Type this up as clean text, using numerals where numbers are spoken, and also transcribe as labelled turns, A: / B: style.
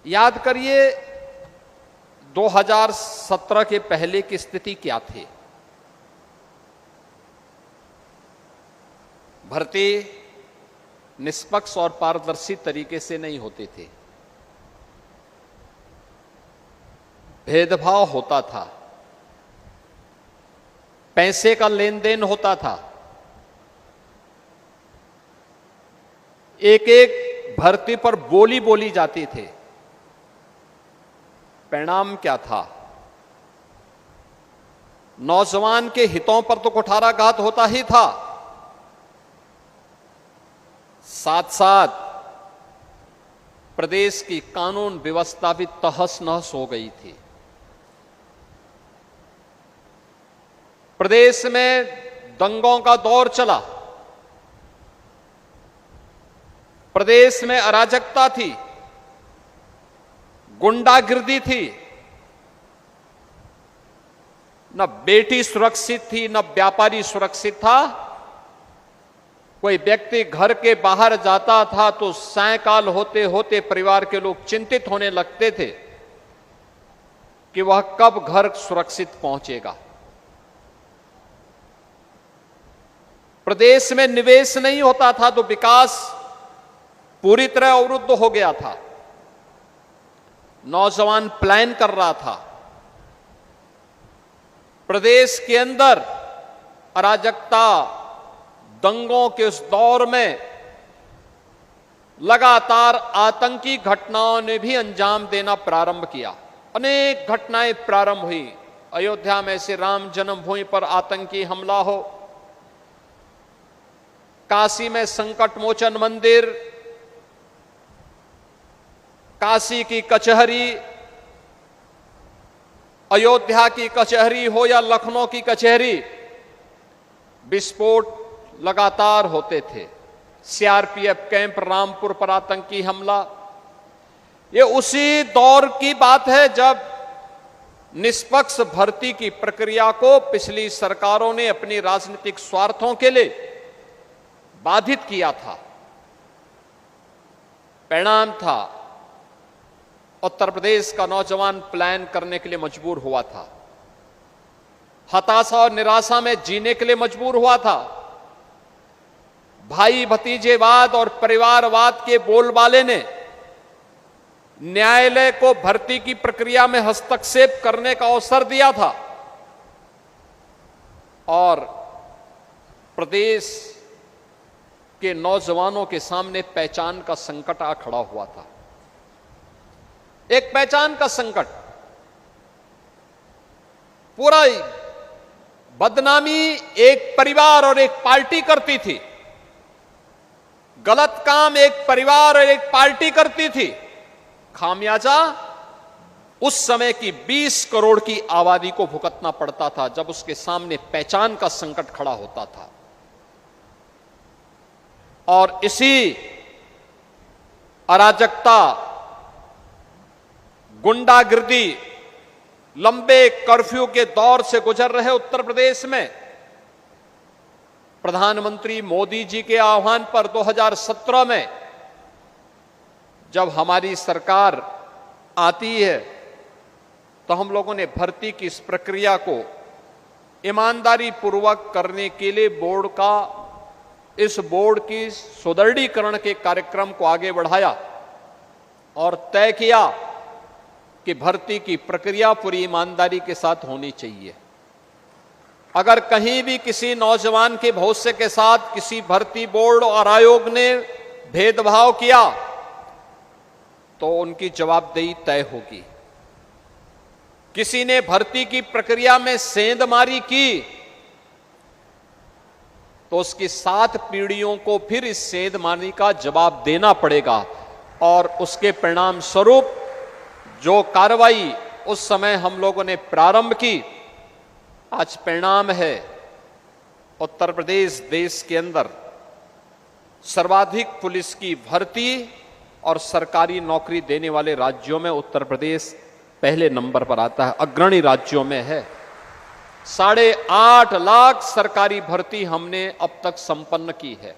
A: याद करिए 2017 के पहले की स्थिति क्या थी। भर्ती निष्पक्ष और पारदर्शी तरीके से नहीं होती थी, भेदभाव होता था, पैसे का लेन देन होता था, एक एक भर्ती पर बोली बोली जाती थी। परिणाम क्या था? नौजवान के हितों पर तो कुठाराघात होता ही था, साथ साथ प्रदेश की कानून व्यवस्था भी तहस नहस हो गई थी। प्रदेश में दंगों का दौर चला, प्रदेश में अराजकता थी, गुंडागिर्दी थी, न बेटी सुरक्षित थी, न व्यापारी सुरक्षित था। कोई व्यक्ति घर के बाहर जाता था तो सायंकाल होते होते परिवार के लोग चिंतित होने लगते थे कि वह कब घर सुरक्षित पहुंचेगा। प्रदेश में निवेश नहीं होता था तो विकास पूरी तरह अवरुद्ध हो गया था। नौजवान प्लान कर रहा था। प्रदेश के अंदर अराजकता, दंगों के उस दौर में लगातार आतंकी घटनाओं ने भी अंजाम देना प्रारंभ किया। अनेक घटनाएं प्रारंभ हुई। अयोध्या में से राम जन्मभूमि पर आतंकी हमला हो, काशी में संकट मोचन मंदिर, काशी की कचहरी, अयोध्या की कचहरी हो या लखनऊ की कचहरी, विस्फोट लगातार होते थे। सीआरपीएफ कैंप रामपुर पर आतंकी हमला, ये उसी दौर की बात है जब निष्पक्ष भर्ती की प्रक्रिया को पिछली सरकारों ने अपनी राजनीतिक स्वार्थों के लिए बाधित किया था। परिणाम था उत्तर प्रदेश का नौजवान प्लान करने के लिए मजबूर हुआ था, हताशा और निराशा में जीने के लिए मजबूर हुआ था। भाई भतीजेवाद और परिवारवाद के बोलबाले ने न्यायालय को भर्ती की प्रक्रिया में हस्तक्षेप करने का अवसर दिया था और प्रदेश के नौजवानों के सामने पहचान का संकट आ खड़ा हुआ था। एक पहचान का संकट, पूरा बदनामी एक परिवार और एक पार्टी करती थी, गलत काम एक परिवार और एक पार्टी करती थी। खामियाजा उस समय की 20 करोड़ की आबादी को भुगतना पड़ता था जब उसके सामने पहचान का संकट खड़ा होता था। और इसी अराजकता, गुंडागिर्दी, लंबे कर्फ्यू के दौर से गुजर रहे उत्तर प्रदेश में प्रधानमंत्री मोदी जी के आह्वान पर 2017 में जब हमारी सरकार आती है तो हम लोगों ने भर्ती की इस प्रक्रिया को ईमानदारी पूर्वक करने के लिए इस बोर्ड की सुदृढ़ीकरण के कार्यक्रम को आगे बढ़ाया और तय किया कि भर्ती की प्रक्रिया पूरी ईमानदारी के साथ होनी चाहिए। अगर कहीं भी किसी नौजवान के भविष्य के साथ किसी भर्ती बोर्ड और आयोग ने भेदभाव किया तो उनकी जवाबदेही तय होगी। किसी ने भर्ती की प्रक्रिया में सेंधमारी की तो उसकी 7 पीढ़ियों को फिर इस सेंधमारी का जवाब देना पड़ेगा और उसके परिणाम स्वरूप जो कार्रवाई उस समय हम लोगों ने प्रारंभ की, आज परिणाम है उत्तर प्रदेश देश के अंदर सर्वाधिक पुलिस की भर्ती और सरकारी नौकरी देने वाले राज्यों में उत्तर प्रदेश पहले नंबर पर आता है, अग्रणी राज्यों में है। 8.5 लाख सरकारी भर्ती हमने अब तक संपन्न की है।